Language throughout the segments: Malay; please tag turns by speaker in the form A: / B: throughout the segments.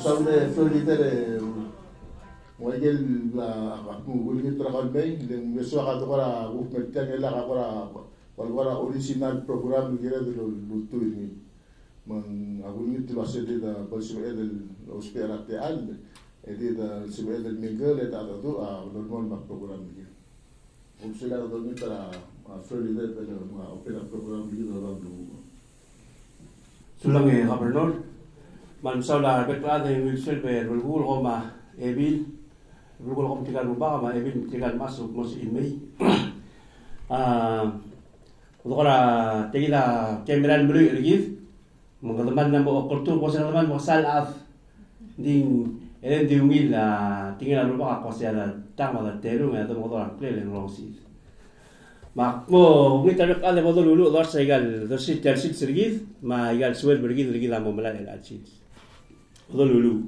A: sobre Florida Miguel la Google trabajo bem, le mesmo agora o mercado ela agora original program que era do turismo. Man agora tu vai ser da bolsa del hospital real, da hospital del Miguel da do a normal ma program que. O se la do para a Florida pero ma opera program que do
B: Sulang Gobernador man saula beklada Wilson per bulgul Roma Evil bulgul Roma tigal mubaka ma Evil tigal masuk mos imei udara tegila kameran bulu rigif mengalaman na mo kultur ko sa naman mo salaf ding elen diungil tingala mubaka ko sa tama da teru nga do mo do plele nglosis Makmo ngita bekale bodo lulu dor sa igal dor si tersit sergis ma igal suel bergid lagi la momala el achis bodo lulu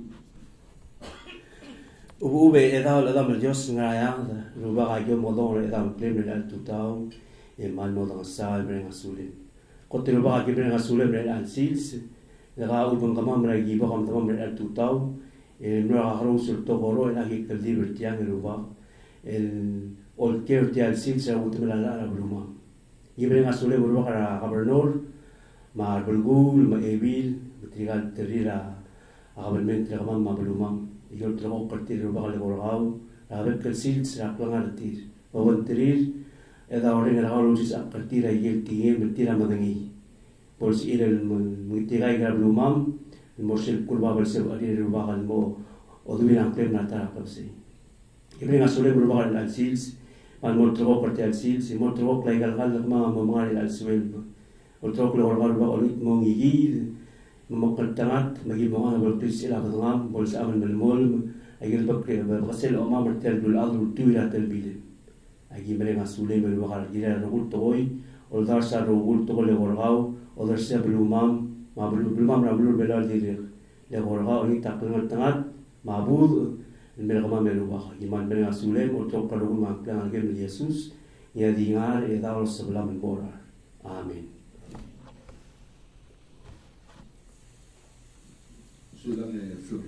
B: ubu ube edao la dam jos ngaya ruba ga yo modo edam plem el tutau e mal modo sa bren asule kote ruba ga bren asule bren al sils ga ubun kama mra gi ba kam tamam el tutau e mra haru sul togoro el agi keldi bertiang ruba el Olker ti al silsa utemela la bruma. Ibre ngasule burba kara gobernador ma bulgul ma evil betrigal terira agabelment lagam ma bruma. Igol trago partir burba kale borgau abek el silsa plangar tir. Ogon tirir eda ore ngara lucis a partir a yel tie metira madangi. Pols ir el mitigai ga brumam el mosel kurba belse ari burba kal mo odubina plena ta kapse. Ibre ngasule burba kal al silsa man montro parte al sil si montro play gal ma mamari al swel montro ko gal ba olit mo ngigi mo kantangat magi mo ana bol tis ila gadam bol sa amal mol agil bakre basel o ma martel dul adul tuira tel bile agi mere masule mel wagal gira rugul toy o dar sa rugul to le gorgau o dar sa blumam ma blumam ra blur belal dire le gorgau ni takngat mabud Mereka meluah, iman mereka sulit untuk kalau makan agam Yesus, ia dengar edal sebelah menborar. Amin.
A: Sulang flor.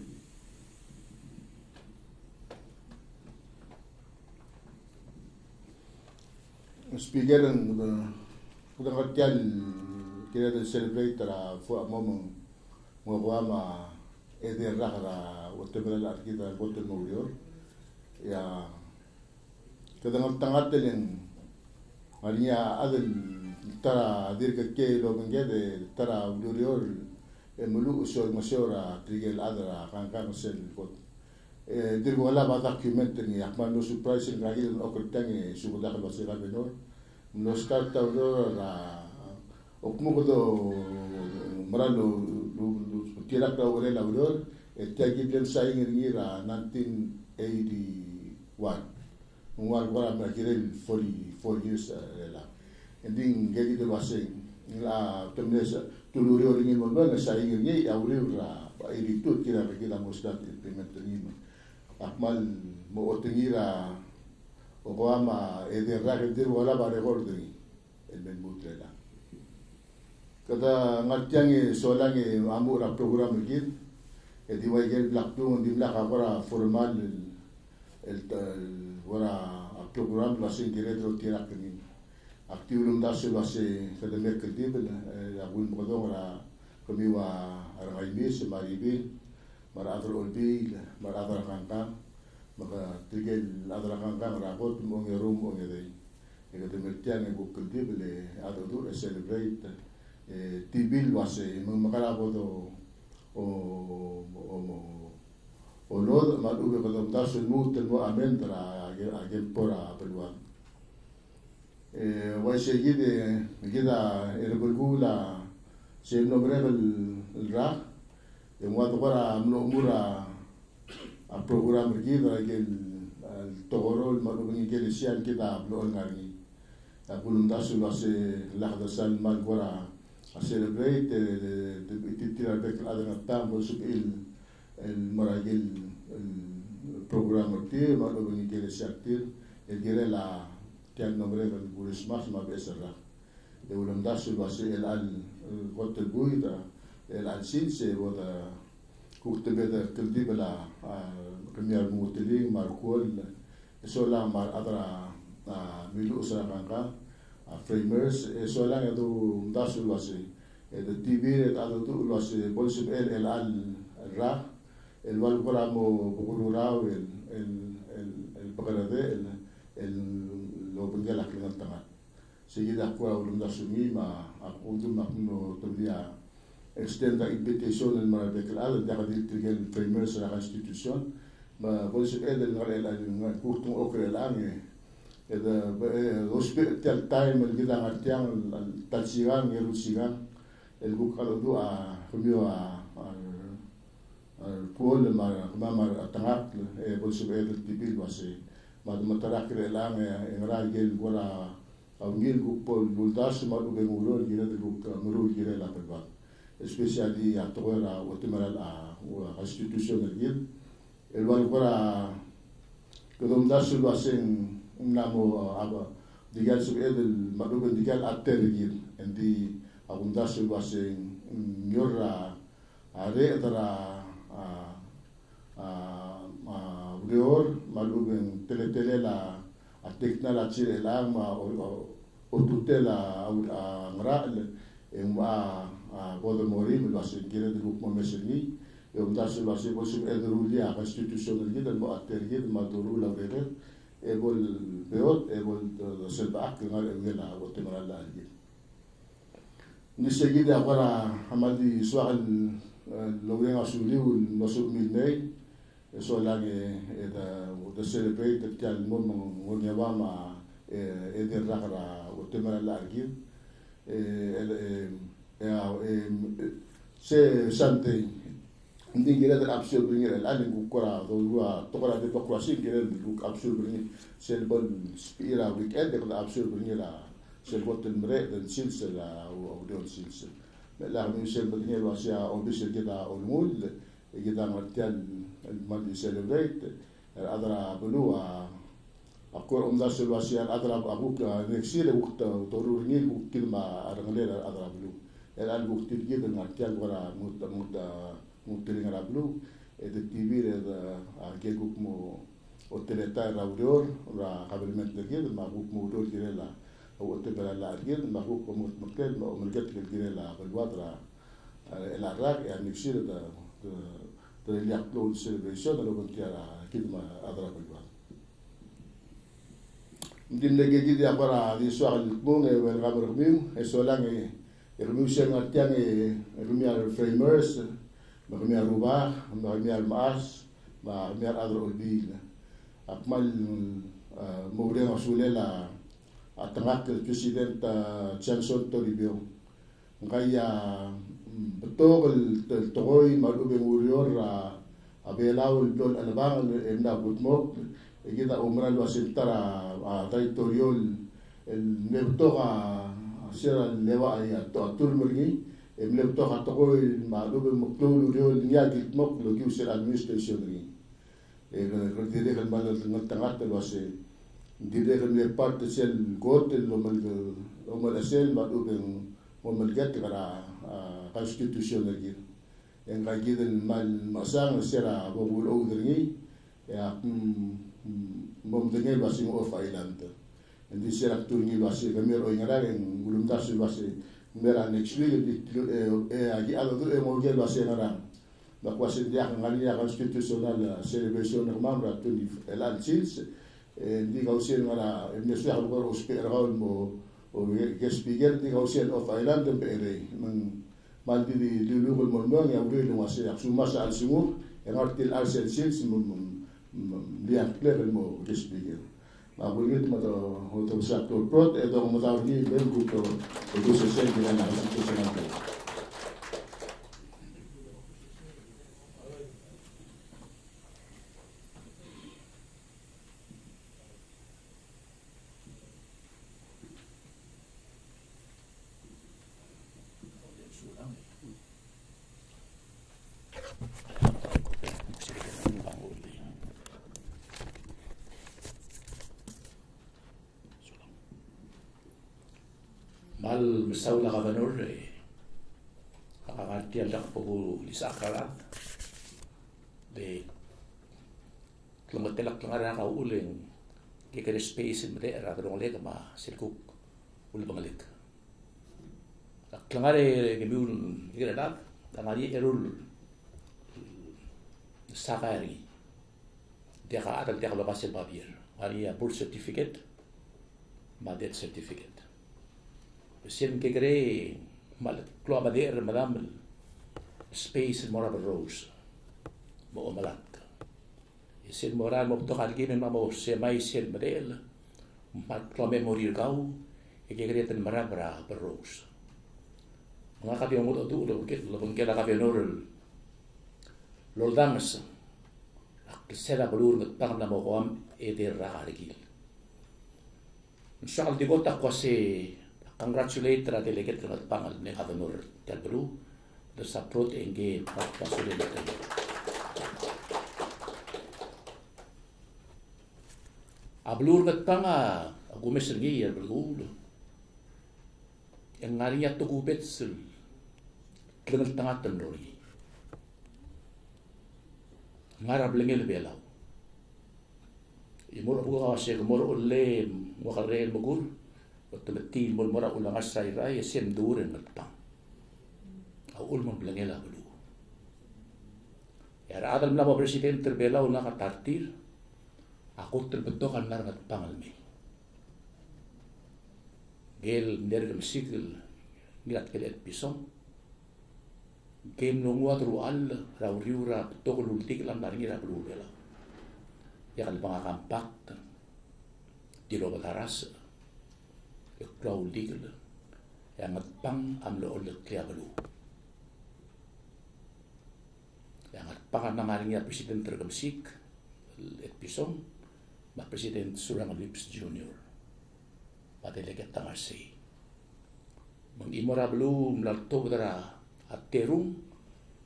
A: Speaker udah kerjaan kita celebrate la fue momento mau eder rakara utemela kita botel murior ya kadang tangat den alinya adel tara dir ke lo mengede tara murior emulu usol masora trigel adra kan sel bot dir wala ba document ni akman no surprise ngagil okertangi subuda ka basira benor nos karta do la okmugo do maralo tirak da ore la uror tagi del saing ngira 1981 wal wala ma kirel 44 years la ending gedi de wasing la temnes tuluri ori ni mo ba saing ngi aure ra iri tut kira kira mostat implement ni akmal mo otingira o ma ede ra dir wala ba recordri el ben mutrela kada ngatiangi solangi amura program gid di wajel laktung di belaka para formal el wara program lasin diretro tirak ni aktiulum dasu lasi kada merkedibel agul modong ra kami wa argaimis maribil mara adro olbi mara adra kangkang maka tigel adra kangkang rakot mo ngerum mo ngedei kada mertiang bukkedibel ado dur celebrate tibil wase makalabo do o lod madu be kadam dasul mutel mo amen tra agel pora peluan wase gide ergulgula se nombre el ra de modo para mura a program gide agel togorol madu ngel sian kita blon ngari abulum dasul wase lahdasan mal gora a celebrate titira bek adana tambo sub el maragil el programa ti ma lo ni kele saktir el gere la tian nombre del burismas ma besera de ulam dasul wase el al hotel buida el al sin se boda kukte beda keldi bela kemiar mutili markuol sola mar adra milu usra kangka framers sola ngadu dasul wasi the TV ado tu wasi bolsib el al ra el wal bramo bugururao el bagrade el lo bengala klingan tanga seguida kwa ulum dasumi ma undum makno tobia extend the invitation en marabek al dagadil trigen framers la constitution ma bolsib el al kurtung okre lange eda hospital time el gida ngartiang al talsigang yerusigang el bukalo du a rumio al kuol ma atangak bolsib el tibil wasi ma matarak le lange en ragel wala awngil gupol buldas ma du benguro gira de guk muru gira la pelba especially a toera otemeral a constitution el wal para kodom dasul wasen namo aba digal sub edel maduben digal attergil endi abundasul wasen nyora are dara leor maduben teletele la atekna la chile la ma o tutela ngral ma bodo morim wasen gire de grup momeseni dasul wasen bosub edrulia constitution el mo attergil maduru la veder ebol beot ebol selbaak ngal ngela wotemara la algi ni seguida agora amadi soal logren asuli ul nosub milnei eso la que de celebrate el mom ngonyama de ragra wotemara la algi se sante ndi gira de absurd bringe el alin ku kora do wa to kora de procrastin gira de ku absurd bringe sel bon spira weekend de absurd bringe la sel bot el mre de silse la o de silse la mi sel bringe wa sia o de sel gida o mul gida martial el mal de celebrate adra blua akor da sel wa sia adra abuk nexile waqt dorur ni ku kilma aranglela adra blu el al waqt gida martial wala muttelinga la blu de TV a geguk mo hoteleta raudor la habilment de gel ma guk mo dor girela o tebela la gel ma guk mo mutkel mo melget girela balwadra el arrak ya nixir de el yaklo celebration de lo contiara kidma adra balwad ndim de gedi de abara di soir el bon e el gabrmim e solange el musel ngatiang e rumial framers Magmiar rubah, magmiar maas, magmiar adro olbil. Akmal mugre masule la atangak el president Johnson Toribio. Ngaya betul el togoy malu bengurior abelaw el dol anabang emna butmok. Kita umral wasintara territorial el nebtoga sira lewa ya atur mergi. Emlem to hatogo malu be moklo rio nia git mok lo ki usel administration ri dire kan balal ngat wase dire kan le part sel got lo mal sel malu be mo malgat kara constitution ri en ga giden mal masang sera bo bulo udri ya mom de wase mo of island en di sera turni wase gamer o ngara en gulum das wase mera nextly agi alo do emolgel basenara la quasi dia ngania constitutional celebration mamra tuni el alchils di gausen ngara mesu al gor hospital mo o gespiger di gausen of island pere man maldi di lulu mo ya uri no wase suma al sumur en artil alchils dia clear mo gespiger Abulit mato hoto saktor prot edo mataw ni ben gusto edo se sen na sa sanante
B: mal misaula ka vanor kakakati alak po lisakala
C: le klongotelak klangara ka uleng ke kere space in mede ra drong le ma silkuk ul bangalik klangare ke miun kere dak tangari erul sakari dia ka ada dia lo pasel papier ari ya birth certificate ma death certificate sen ke kere mal klo bader madam space mora rose mo malak sen moral mo to kal gimen mo se mai sen model mat klo memorir kau e ke kere ten marabra rose mga kapiyo mo to lo ke la kapiyo norel loldangas sela balur ngat pang na mo ko e de ra rigil inshallah di gota ko se congratulate ra delegate ngat pangal ne kapiyo tal blu the support engage pa sule na ablur ngat panga gumes ngi yer blu yang ngariya to gubet sul dengan tengah tendori ngarap lengel belau imur aku awase mor ulle mo karel mugur otomati mor mora ulang asai rai sem duren matang au ulmo lengela belu ya adam la presiden terbelau na katartir aku terbetokan lar pangal me gel der mesikil niat kelet pisong game no ngua tru al rauriura to lultik lam dar ngira blu bela ya kal banga kampak di lo bataras e klau digel ya ngapang am lo ole klia blu ya ngapang na maringa presiden tergemsik et pisong ma presiden surang lips junior pada legat tangarsi mengimora blu mlalto dara aterung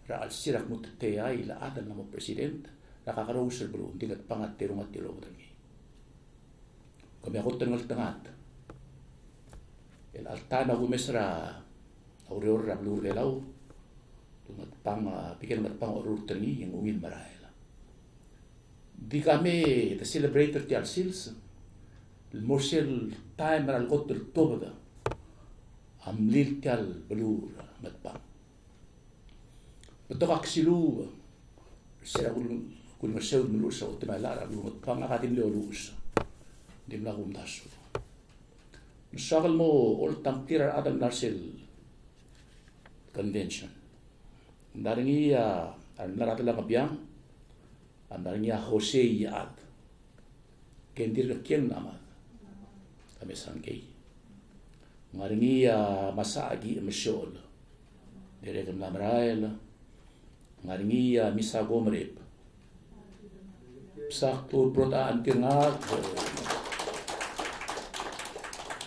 C: ra al sirak mutteya ila ada nama presiden nakakarousel belum tingat pangat terung at tilo lagi kami ako tengah el altana gumesra aureur ra blur lelau tungat pang pikir ngat pang urur tengi yang ungin maraela di kami the celebrator tial sils el morsel time ra al gotter tobda amlil tial blur ngat pang betul aksilu saya kun masuk melus atau temalar lu pang akadim leolus di melagum dasu misal mo ol tampir adam narsil convention daringi ya naratla kabiang daringi ya Jose Iad kendir kien nama kami sangkei ngaringi ya masagi msyol direk namrael ngaringi ya misa gomrep sakto protaan tingat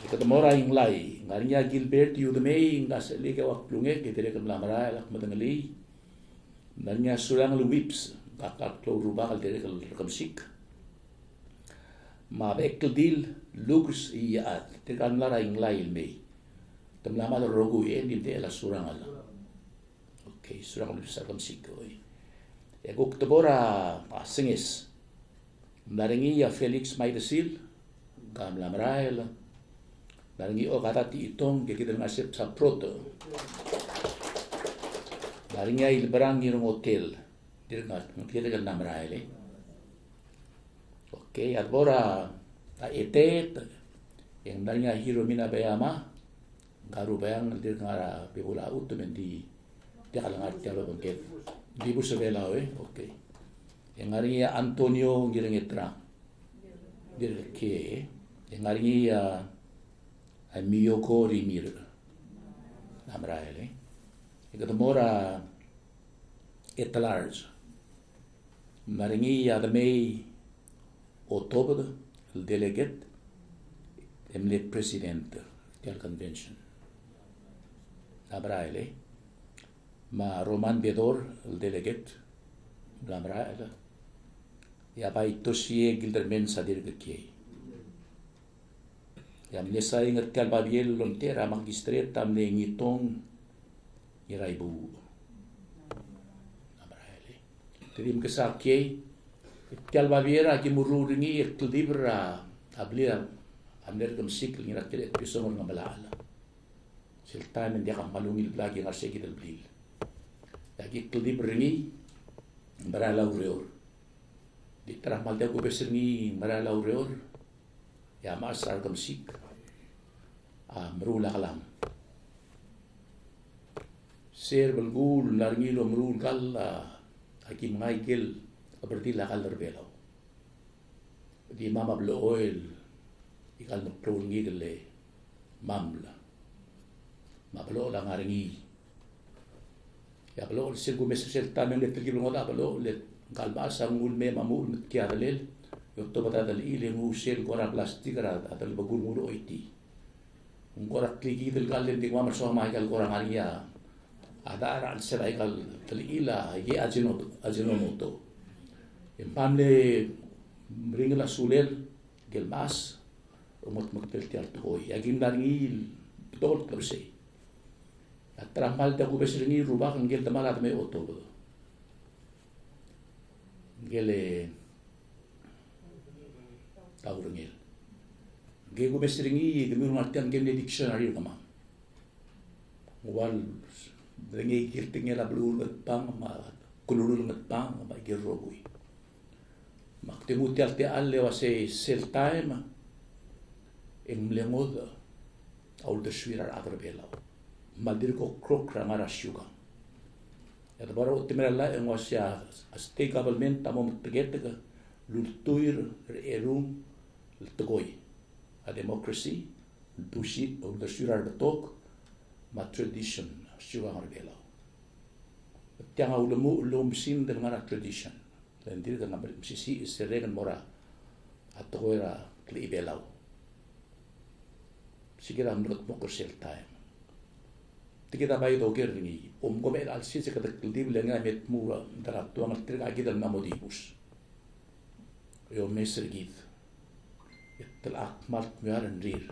C: ikatamora ing lai ngaringi ya Gilbert Udemay ngas liga waklunge direk namrael akmadangali ngaringi ya surang luwips kakak klo rubakal direk kamsik ma bekel lugus iat tekan lara ing lai me tamlama rogu en di la surang ala okay surang luwips kamsik oi ya guk tebora singis naringi ya Felix Maidesil kam lamrael naringi o kata ti itong ke kita ngasip sa proto naringi ya ilberang ngirong hotel dirngat kita kan namrael okay arbora ta etet yang naringi Hiromina Bayama garu bayang dirngara pibula utumendi dia kalangat tialo bangket di busabela okay yang hari ya Antonio Girengetra dirke yang hari ya Miyoko Rimir namraele ikatamora at large maringi ya the May October el delegate emle president del convention namraele ma Roman Bedor el delegate namraele ya bai tosie gildermen sadir ke yang lesa ingat kal babiel lontera magistret tam le ngitong iraibu abraheli Terim kesakye tial baviera ki mururingi libra ablia amner kamsik ngira kile pisong ngamala siltan dia kam malungil lagi ngarse kita blil lagi libra ringi barala ureor di terah malda ko beserngi barala ureor ya masar kamsik merula kalam ser belgul narngilo merul kala aki Michael seperti lakal terbelo di mama blo oil ikal ngeprungi gele mamla ma blo la ngaringi ya blo sel go mesel tamen le tilgi ngoda blo le kal basa ngul me mamul kia dalel yotto bata dal ile ngu sel gora plastik ra atal bagul ngul oiti ngora kligi del galle di mama so ma ikal gora ngaria ada ara al sel ikal telila ye ajinomoto empamle bringla sulel gelmas umot maktel tiar toy agin darngil tol terse atramal da ko besringi rubak ngel tamala me oto gele taurngel ge ko besringi gemur martian gele dictionary kama wal dengi kirtingela blur pang ma kulurul pang ma gerobui maktimu tial te alle wase sel time en mlengoda au de swirar agrbela maldir ko krok ramara shuga ya baro timera la en wasia state government tamom tegeta lultuir erum ltgoi a democracy bushi au de swirar betok ma tradition shuga agrbela tianga ulemu lomsin de ngara tradition dan dia dengan sisi serengan mora atau era klibelau sikira menurut moker sel time tikita bayi doger ni gomel al sisi kata klib lenga met mura darat tuang terga gidal namodibus yo mesergid etel akmal miaran rir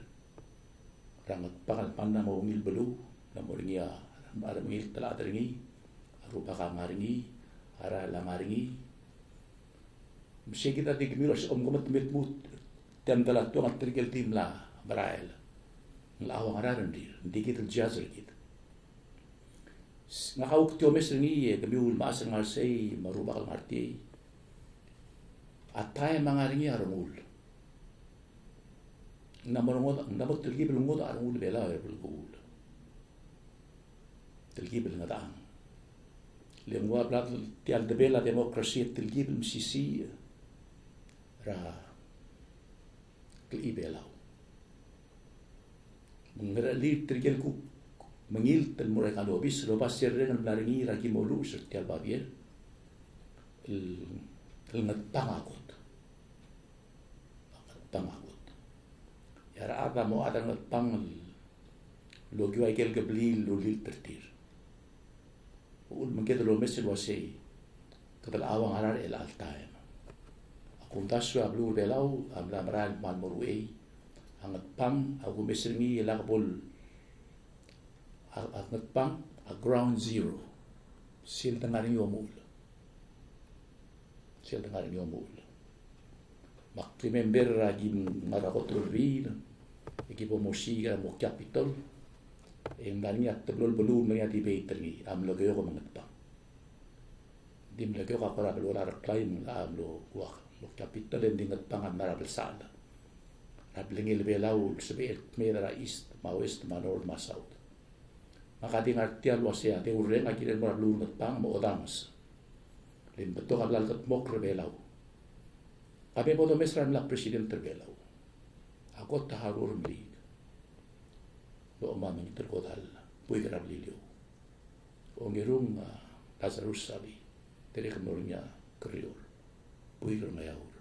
C: rangat pangal pandang mau ngil belu namoringia ada ngil telah teringi rupa kamaringi ara lamaringi mesti kita digemiros gomat met mut dan telah tuang tergel tim la barael la awang araran dir digital jazer git ngakau tio mesringi gemiul mas ngarsei marubak ngarti atay mangaringi armul namor tergi belungod armul bela belgul tergi belngadang lengua blat tial de bela demokrasi tergi msisi ra klibelau mengerali tergel ku mengil tel murai kalau habis lepas sereng laringi ragi molu setiap babier el ngetangakut ya ra apa mau ada ngetang lo gua ikel gebli lo lil tertir ul mengket lo mesel wasi ketel awang arar el altaim kuntasyo ablu belau amla maral man morui angat pang aku mesringi lakbol angat pang a ground zero sil tangaring yomul makti member ragi marakotro vil ekipo musiga mo capital en dania teblol belu menya di beitri am lo gyo mangat pang dim lo gyo ka para belu lar klaim am lo wak capital yang dingat pangan mara bersala rablingi lebih lau sebet mera east ma west ma north ma south maka dingat tial wasia te ureng akire mara lu ngat pang mo odamas lim beto kablal kat mok rebelau abe bodo mesran la presiden terbelau aku taharur bli do mamang terkodal pui grablilio ongerung Lazarus sabi tere kemurnya krior pui kermayaur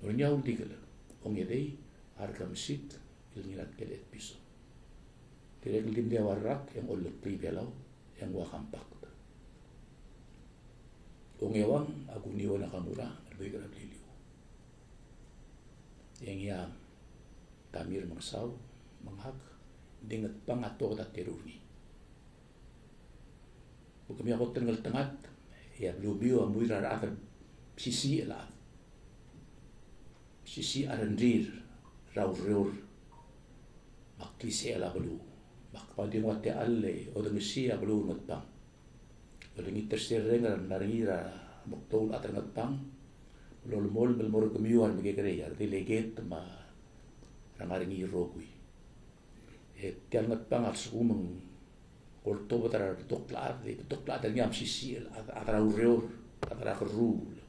C: ornya uldigala ongedei harga mesit ilngirat kelet piso tere kelim dia warak yang olot pribelau yang wakampak ongewang aguniwa nakamura pui grablilio yang ya tamir mangsau manghak dingat pangato ta teruni bukami ako tenggal tengat ya blue bio muira ra sisi la sisi arandir raur maklise la blue makpadi wate alle o de sia blue ngatpang o de tercer rengar naringira moktol atar ngatpang lol mol bel mor kemiuar mege kreya delegate ma rangaringi rogui tiang ngatpang at sumeng orto batara tokla de ngam sisi atara ureur atara rule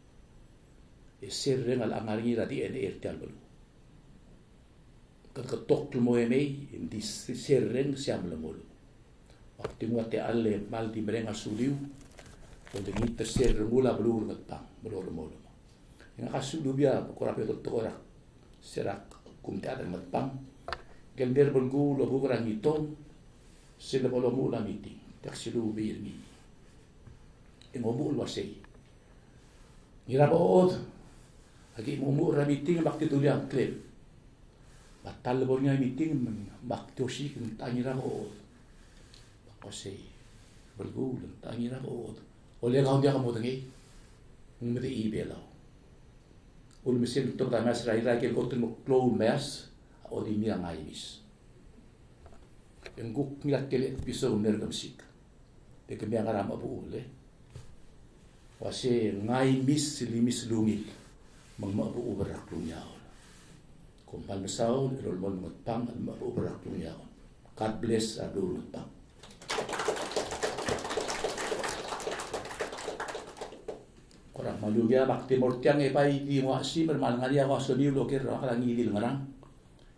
C: ser rengal angaringira di NR tial belu ketok mo emei di sereng siam lemol waktu muate alle mal di merenga suliu o de ngi terser ngula belu ngatpang belu lemol nga kasulu bia ko rapi to ora serak kum te ada ngatpang gender belgu lo bu rang itom sila bolo mula meeting taksilu bir ni ingomul wasei ngira bood agi umur meeting bakti tuliang claim batal bornya meeting bakti osi tangira bood bakose belgu tangira bood oleh kau dia kamu dengi ngumete ibela ul mesin to da mas rai rai ke kotul mo clow mas o di mia ngaimis enguk milat kele piso nergam sik de ke mia ngaram abu le wase ngaimis limis lungil mangmabu uberak lunyaw kumpal mesaw irol mon mutpang mangmabu uberak lunyaw God bless adul mutpang korang malugia bakti mortiang epai di muasi bermalangaria wasoni lokir orang ngidil ngarang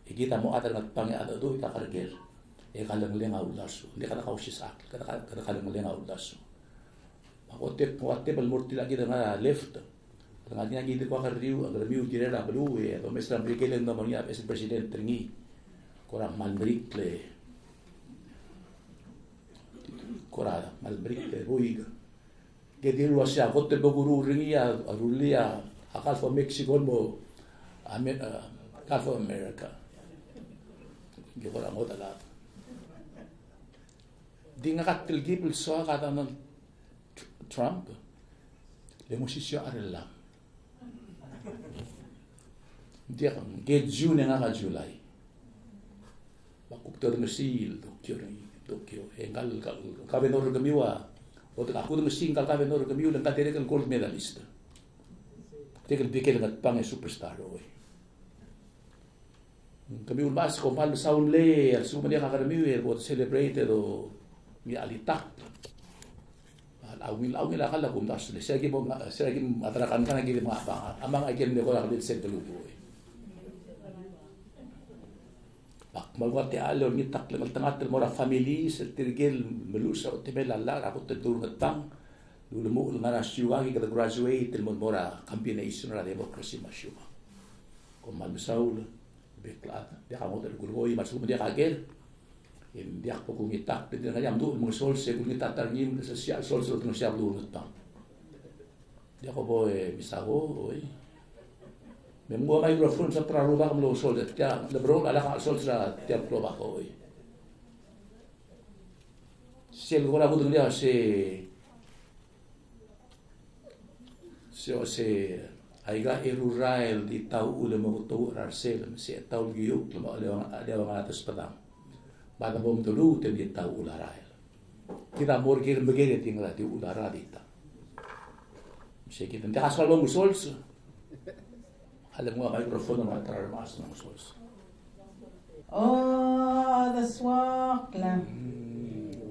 C: kita mo atar mutpang ada tu kita karger kalang lenga ulasu dia kata kau sisak kata kalang lenga ulasu makote bal morti lagi dengan left Tengahnya gitu ko karriu agar miu direla belu e to mesra brigelen no mania es president tringi kora malbrik le kora malbrik le boiga que diru asia gote boguru ringia arulia akal fo Mexico mo akal fo America que kora ngota la dinga katil gibel so kata non Trump le musisio arella dia get June nga July bakuk to mesil Tokyo engal kabenor kamiwa o ta aku mesin kal kabenor kamiwa dan katere kan gold medalist tekel bikel ngat pang superstar oi kamiwa mas ko mal saun le al sumania ka kamiwa ko celebrate do mi alitak awil akala kum das le segi mo segi atarakan kana gili mga bang amang agem de ko la dit set lugo bak magwate alo ni tak le tangat mo ra family se tirgel melusa o tebel alla ra ko tedur ngatang lu mo ngara siwa ki kada graduate mo mora combination ra democracy masuma ko mal saul beklat dia ka mo de gurgoi masum dia kagel in dia ko kung itak pwede na kayam doon mga solse kung itatarngin sa siya solse kung siya blunot pang dia ko po misago oy may mga microphone sa praruba kam lo solse dia lebron ala ka solse sa dia proba ko oy siya ko na budong dia se aiga erurael di tau ule mo to rarsel se tau giyuk lo ada mga atas padang Bada bom dulu tem dia tahu ulara. Kita morgir begini tinggal di ulara kita. Mesti kita tidak asal bom sols. Ada mga mikrofon na matrar mas ng sols.
D: Oh, the swakla.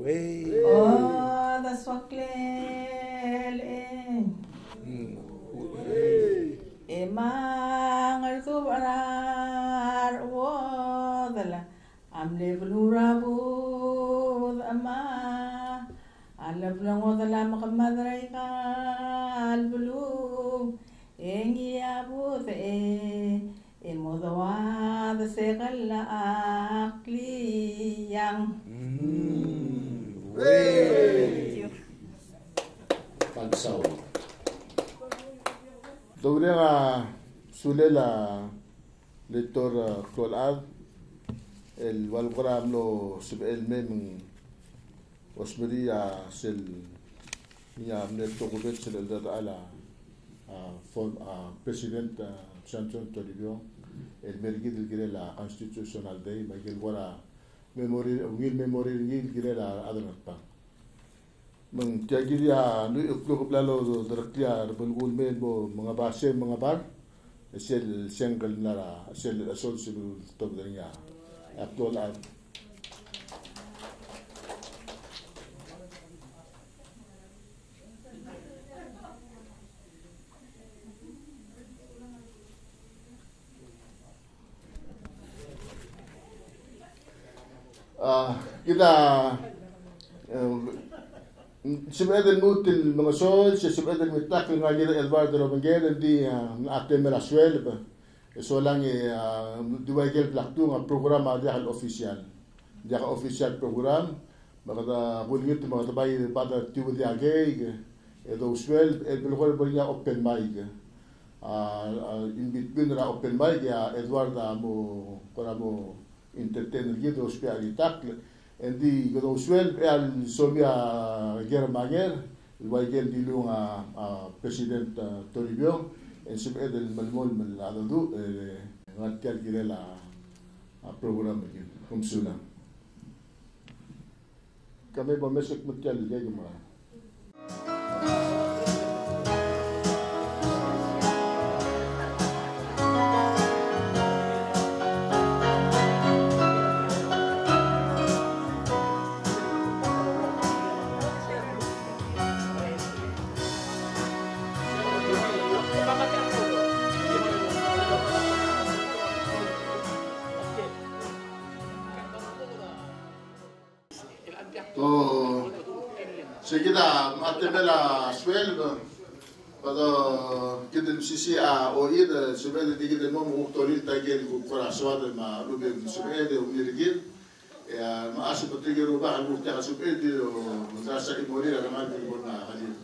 C: Way.
D: Oh, the swakle. Emang itu benar. Oh, adalah. Amle blura bud ama alab lang wala makamadray ka albulu engi abut modawa da segala akli yang
C: Pagsaw
A: Dobrega sulela lector Clolad el walqram lo sibel men osmeria sel niya amnet to kubet sila data ala President Sanson Toribio el mergi del gire la constitutional day bagel wala memory ngil gire la adanat pa mang tiagi ya nu uklo plalo drakya bulgul men bo mga base mga bar sel single na sel asol silu to danya actual kita sebenarnya nutil mga sol sebenarnya mitak ng Eduardo Romangel di atem la suel so lang duwagel plaktu nga programa dia al official program magada bulit mga tabay pada tiwo dia gay edo suel el lugar banya open mic in between ra open mic ya Eduardo mo para mo entertainer gitu supaya ditakle endi godo swel al somia Germaner el waigel di lunga president Toribio en sube del malmol mal adadu ngatkel girela program gitu kumsuna kami bomesek mutel gege ma Seguida matemela swelga pada kita sisi o ida sebenarnya kita mau menguktori tagel ku kuraswad ma rubin sebenarnya umirgil ya ma asibati gerubah al-mufti asibati rasa imori ramal bilbona hadin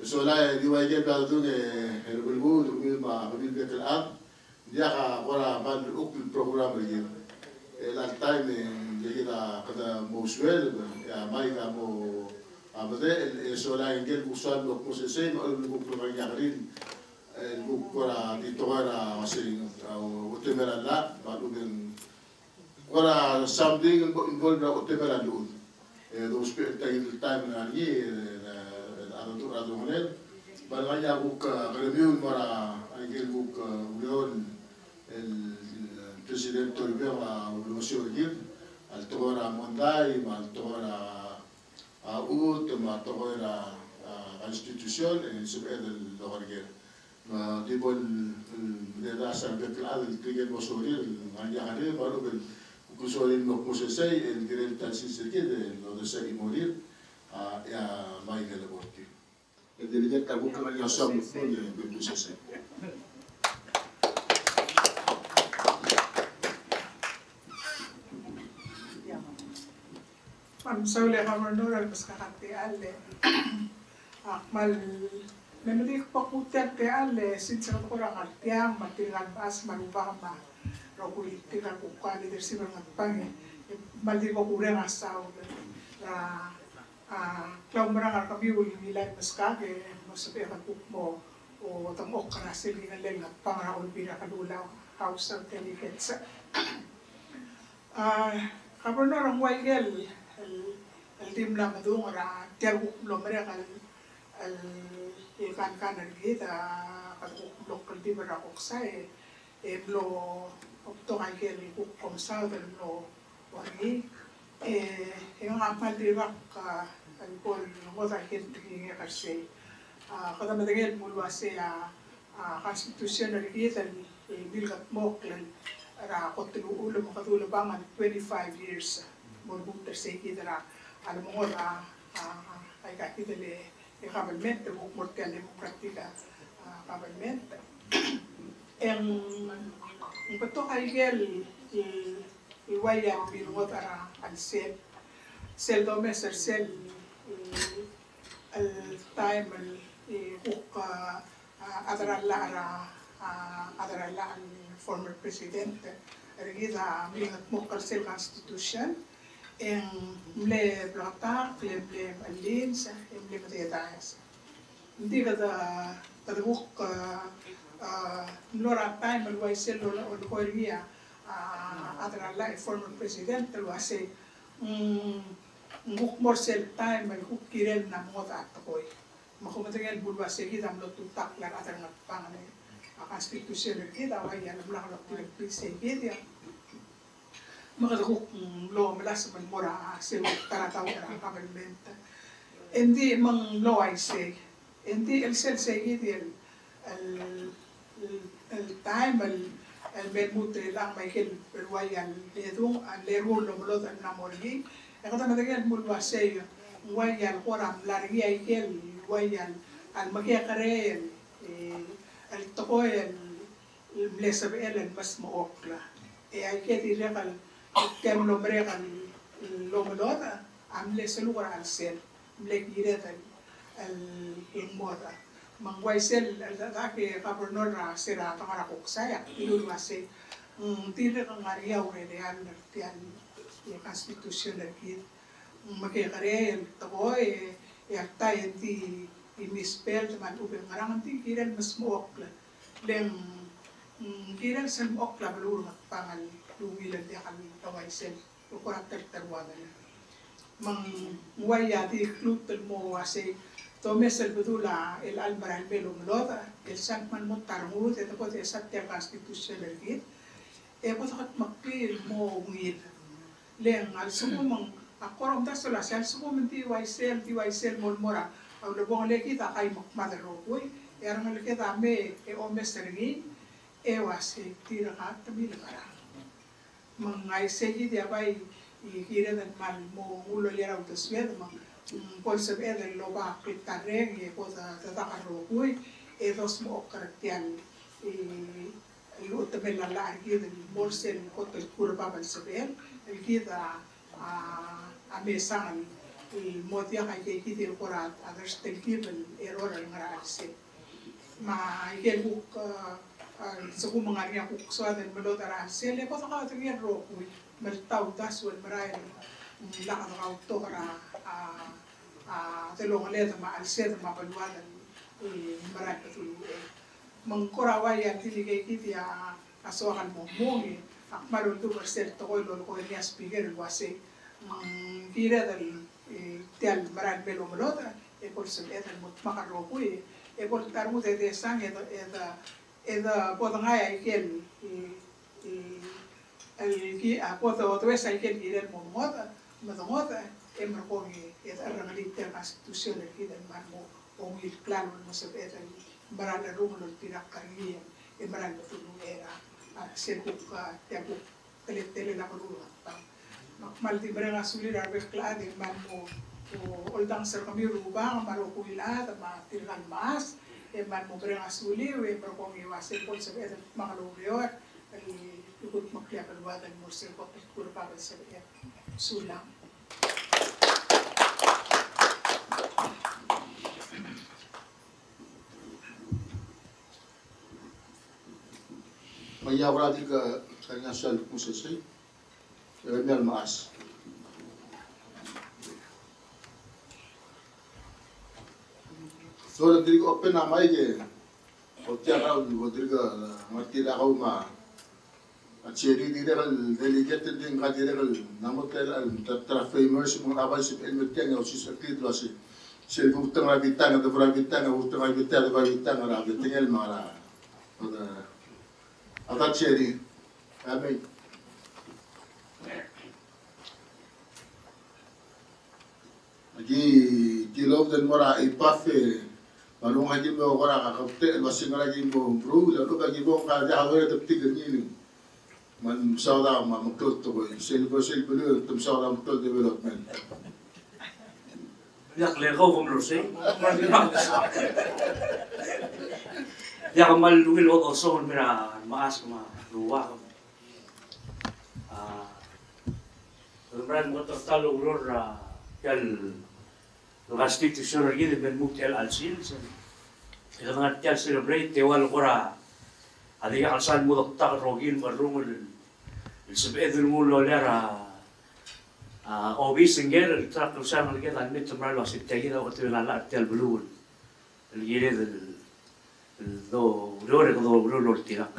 A: soalnya diwajib badu ne herbulbud umil ma bil bekal ab dia ka wala mal ukul program lagi la time kita kada muswel ya mai ka mo abade soalnya ingel busal lo posese no lo programyarin lo kora ditora masing utemera la balu ben kora something involved na utemera lu do spirit tagil time na ni ado monel balanya buk review mara ingel buk leon el presidente Toribio a Lucio Gil al tora mondai al tora ut ma toera institución en sube del lugar tipo de la sanidad del tigre mosorir mañana malo que incluso el no posee el directo así se quede lo de ser y morir ya mai el aborto el dirigente busca la relación de posee
E: Saule Governor al-Baskakati ale akmal memori pakutet te ale sinsa ko ra artiang matiran as marubama rokuli tika ko kwali der sibang pange maldi ko kurang asaw la klaw marang kami ul milay Baskake masabi ka mo o tamok kana sili ng lengat pangara ul pira kadulaw house of delegates Governor ang waigel el tim la madung ora tiar lo mereka el ikan kanan kita kalau lokal tim ora oksai blo opto aigel ku komsal del blo wari yang amal diwak el pol moda gente que kasi kada madagel mulwase constitution del kita el bilgat moklen ra kotilu ulo makatulo bangan 25 years morbuk tersegi dara al mongol ay kakidele government o mortel demokratika government en beto aigel iwaya bilgot ara al sel domester sel al time hook adarala al former president rigida mingat mo sel constitution mle plata mle alins mle matetas hindi kada buk lora time lo waisel lo koria atrala former president lo ase nguk morsel time nguk kirel na moda toy makumatangal bulwa se kita mlo tutak la atar na pangane konstitusi kita waya la la se kita makadukok lo melas man mora se tarataw ra government hindi mang lo ay se hindi el sel se gidi el time el bermutre lang may kel perwayan edung al lerul lo lo na morgi e kata matagal mulwa se wayan koram largi ay kel wayan al magia kare el tokoy el blesab el mas mookla e ay keti rekal كم لمرة كان لوملودا عمله سلوك على السيل ملك يريد الموضة من ويسل ذاك كابرنور راسيرا تمارا كوكسايا يلو راسي تيرة كعاريا وريال تيال الكونستيتيوشن الكيد مكى كاريا التقوى يكتا ينتي يمسبل تمان أوبن مرام تي كيرل مسموك لين كيرل سموك بلور مكتانل luwilan dia kami tawai sel ukuran terterwaga mang waya di club mo wase to mesel betula el albaran belo melota el sankman mo tarmut ito po te satya konstitusyon lagi e po takot makpil mo ngil leng al sumo mang akorom ta sola sel sumo menti waisel molmora au le bon le kita kay makmadero koy erang le kita me e o mesergi e wase tira ka tabil kara mengai segi dia bai kira dan mal mo ulo lera utas ved ma polse ed lo ba pitareng e cosa ta rokui e dos mo karaktian lo tamel la largi del bolse hotel curva bal sebel el kita a mesan el motia que kiti el corat a destel kibel error el ngarase ma el buk Saku mengaria kuksa dan melotara sele ko saka tingin roku mertau daswel merai la ka to kara telong le ma alsed ma balwadan merai tu mengkora waya tilige kiti asokan mo mongi akmalon tu bersel to ko lo ni speaker wase kira dal tel merai belo melota e por se etan mot makaroku e por tarmu de sang eda potangaya ikel ki apoto otwesa ikel irel momota madongota emerkongi eda rangalite konstitusiyon ki dan marmo ongil plano mo sa eda barala rumulol tinakariya emeral tulung era sebuk tiabuk tele na kulungan pa malti baranga sulir arbek klade marmo oldang ser kami rubang maro kuila ma tirgan mas man mo berang asuli we berkong iwase pol sa ed makalugyor ali ikut makliya kalwatan mo sir ko kurpa sa ed sulang
A: maya wala di ka kanya sal musisi mel mas Soalnya diri open nama aja, hotel kau diri ka mati lah kau mah, ciri diri kal delegate diri ka diri kal namun tel famous mengapa sih elmetian yang usia sekitar tu sih, selalu utang rabitan atau rabitan rabitan tinggal mana, ada ciri, apa? Lagi kilo dan murah ipafe. Balung haji mo orang kakapte, masih ngalagi mo bro, lalu bagi mo kalau dia awal ada tiga ni, man saudara mamukut tu boy, silver dulu, tu saudara mamukut development.
B: Yak lekau kumrusing, yak mal luil o osong mira maas kuma luwa. Kemudian motor talu ulur yang konstitusi lagi dengan muktel alsil, kalau nggak celebrate tewal kora, ada yang alsan mudak tak rogin berumur, sebab itu mulu lera Obi singer trak lusang lagi dan mit tempat luas itu lagi dah waktu nala tel belur. Lagi do tirak.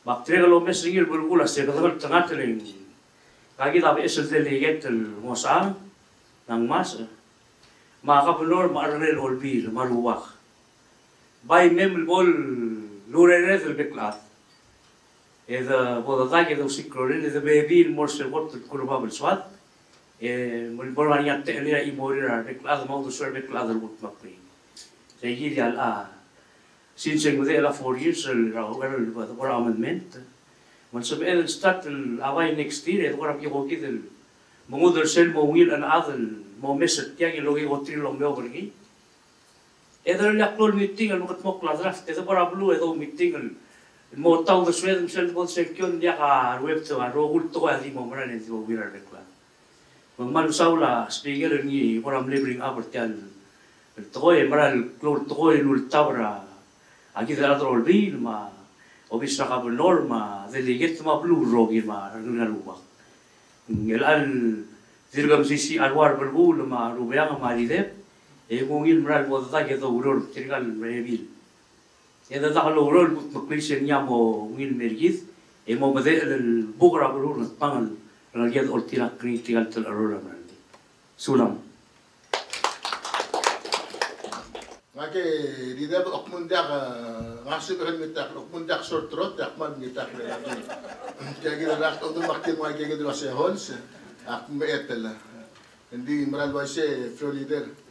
B: Bakteria kalau mesingil bergula sekarang tengah teling. Kaki tapi esok teling tel mosang nang mas. Maka belur marrel olbil maruak. By mem bol lurere tel beklat. إذا وضعك إذا وسكرين إذا بيبي المرسل وقت الكربا بالسواد من برا ينتقل إلى إموريرا بكل هذا موضوع سر بكل هذا المطلقين تيجي على سينسين مذي إلى 4 years الرأول برا amendment من سبب إذا start الأواي next year إذا برا بيجوا كده موضوع سر مويل أنا هذا مومسة تيجي لو يغطي لهم يوبرجي إذا اللي يقول ميتين الوقت مقلع درافت إذا برا بلو إذا ميتين الموضوع ده شوية مثل ما سكون يقع الويب تبع روغول تقوى هذه ممرن إنتي وبيرا بكلا. مما نساولا سبيجر إني برام ليبرين أبرتيال التقوى مرا الكلور التقوى التابرا أكيد الأدرول بيل ما وبيشرق قبل نور ما ذي جت ما بلو روغي ما رجلنا روبا. الآن ذيرجم سيسي أروار بالبول ما روبيان ما ريدب يقومين مرا الموضوع كذا ورول تريقال مريبيل. إذا دخلوا رول مقليشين يامو وين مريض إمام ذي البقرة برور نطمن رجال قلت لك كنيتي قلت الأرورة مرندي سلام.
A: Ngake di dapat okmun dak ngasih kan mitak okmun dak short road dak man mitak lagi. Jadi kita dak untuk makin mai kayak gitu masih hols ak meetel. Hindi meral wase flow leader.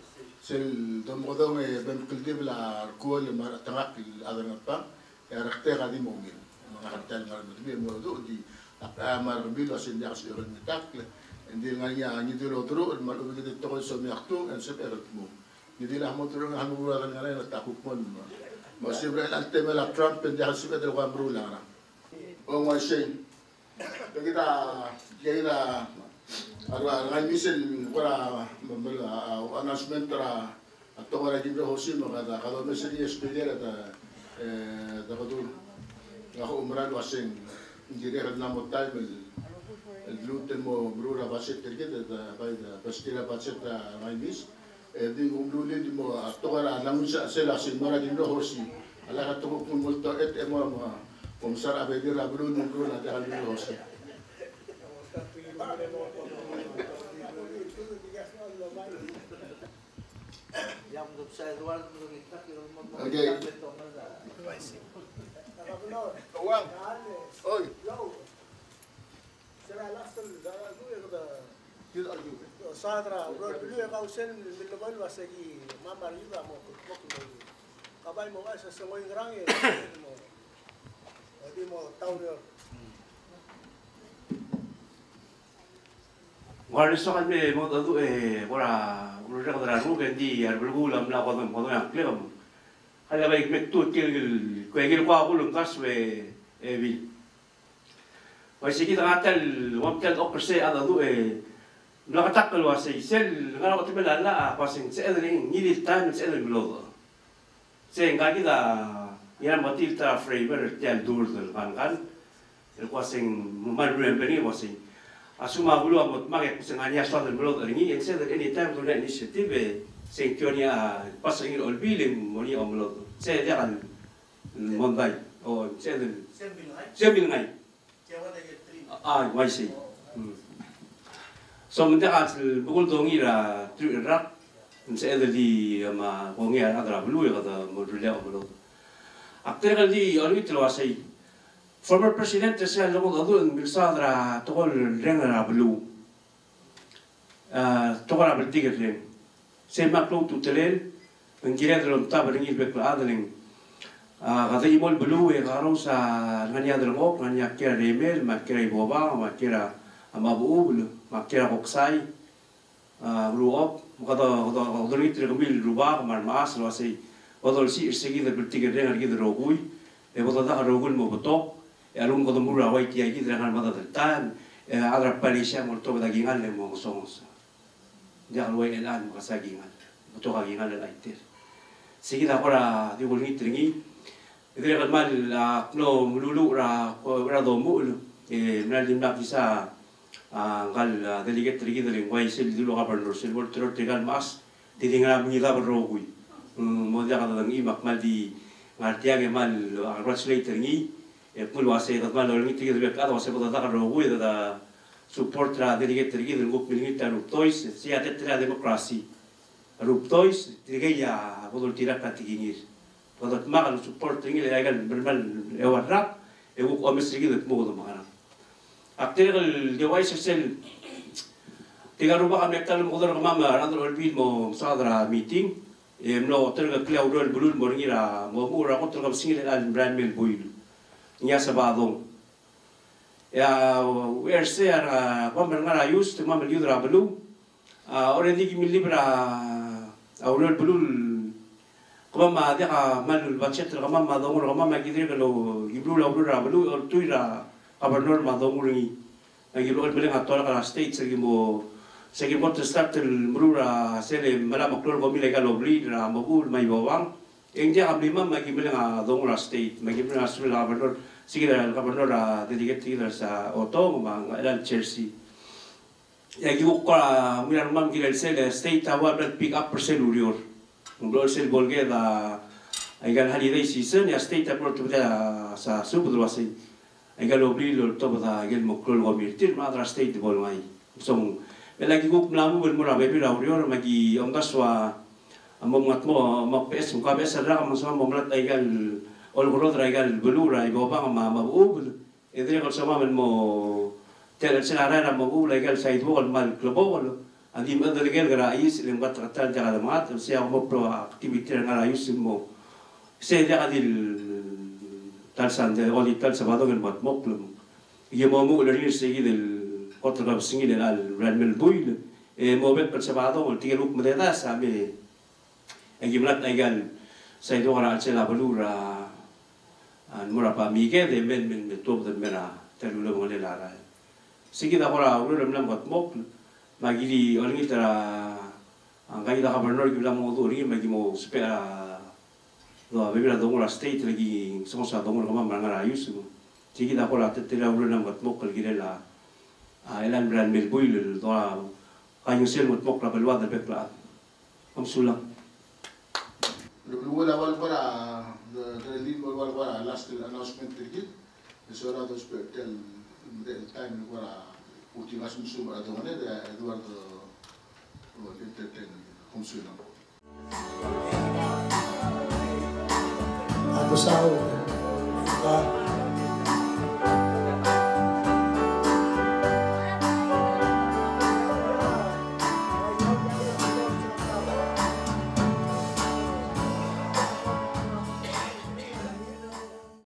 A: Sel domodong ben kultiv la kol mar tangak ada ngapa ya rakte gadi mobil menghartel ngar betul modu di mar bil asin dia asir mitak indi nganya ni dulu terus mar begitu tokol so miaktu en sep eratmu ni dilah motor ngah mura kan ngara takuk mon masih beral tema la Trump en dia hasib del gamru la o ma shay kita Arwa ngai misel kora announcement tra atau orang juga hosi makada kalau misalnya sepeda ada takutun ngaku umran wasing jadi kan nama time gluten mo brura basit terkait ada pada pastila basit ngai mis di umruli di mo atau orang namun saya mora juga hosi ala katong pun multo emo umsar abedi rabru nunggu ada hal juga hosi. Okay. Uang. Oi.
F: Sadra, bro, dulu yang kau sen bilbal wasagi mama liba mo kabay mo ay sa sangoy ngrang eh mo. Di mo tawrio.
B: Guarda sto kan me mo tu ora ora kadra ru kan di ar bergulam la kodon kodon yang klem. Ada baik metu kil kwa bulung kas we vi. Wasi kita atal wamtal operse ada tu la katakal wasi sel ngara ko tibela la pasing sedring ni di time sedring glodo. Se ngaki da yan motil ta freiber tel dur del kan el kwasing mal beni wasi asuma bulu amot mage kusengania swat del blog ringi en sed anytime to that initiative sengkionia pasing olbilim moni omlot se dekan mondai o se sembil ngai wai si so mendekan bukul dongira rak se di ma bongia adra bulu ya kata modulya omlot akter di olbit lawasai former president saya lalu lalu bersadra tokol rengar belu, tokol bertiga ren. Saya maklu tutelen, mengkira dalam tab ringil bekla adaling. Kata imol belu karo sa nganya dalam ok, nganya kira remel, makira iboba, makira amabu belu, makira koksai, belu ok. Kata dalam itu kembil rubah marmas lawasai. Kata si segi bertiga rengar kita rogui, kata dah rogul mau betok. Alum ko mura wai ki agi dengan mata tan adra palisha morto da gingal le mo somos ya wai elan ko sa gingal to ka gingal la iter sigi da ora di bolni tringi idre kan mal no mululu ra do mu mral dim na kisa ngal delegate lagi dari Wai sel dulu kabar nur sel terus tegal mas tidinga mengida berrogui mo dia kada ngi makmal di ngartiang emal translator ngi pul wase dat mal ngi tigil be kada wase boda kada rogui da support ra delegate lagi del guk milngi ta ruptois si atet tra demokrasi ruptois tigaya bodol tirak patigingir bodot magal support ngi legal bermal ewarap guk omes lagi det mo do makana aktir el Wai sel tiga rumah kami tal modal kemama randur lebih mo sadra meeting no terga klau dol bulul moringira mo mura ko terga singil al brand mil buil nya sabadong ya werse ara pamber ngara yus te mamel yudra bulu already ki milibra aulol bulul kemama dia mal budget terga mama dongor kemama gidir kalau iblu la bulu tuira Gubernur madonguringi lagi lo beli ngator kala state segi mo start murura sele mala maklor gomi legal obli ra mabul mai bawang engja ablima magi beli ngadongura state magi beli asul gubernur segi gubernur delegate sa oto mang elan Chelsea lagi ukra miran mam gilel sele state awa pick up persen urior ngol sel bolge da aigan holiday season ya state apro tu sa subul wasi Egal obli lo to bata egal moklol gomirtir madra state bol mai song lagi guk mlamu bel mura bebi raurior magi ongaswa amomngatmo mapes muka besa ra masama momlat egal olgorod ra egal belura iboba ma mabul edre kol sama men mo tel senara ra mabul egal side wall mal global andi madal egal gra is lembat tratal jaga mat se mo pro activity ngara yus mo se jaga dil talsan de oli tal sabado el mat moklum ye mo mo le segi del otro gab singi del al ranmel buil mo bet per sabado ol tiruk mededa same gimlat egal sai do ara chela balura an mura pa mige de men top de mera telulo mo le lara sigi da ora ul lam mat mokl magili olngi tara angai da gubernur gila mo do ri magi mo spera lo bebira dongora state lagi sosa dongora kama mangara yus tigi da kola tetela ulu nam gat mokal girela elan brand mil buil do kanyu sel mot mokla belwa da bekla am sulam
A: lu wala wal para the lead wal para last announcement tigi so ra dos tel time para ultimas musum ada ngene da Eduardo entertain konsulam
F: Aku tahu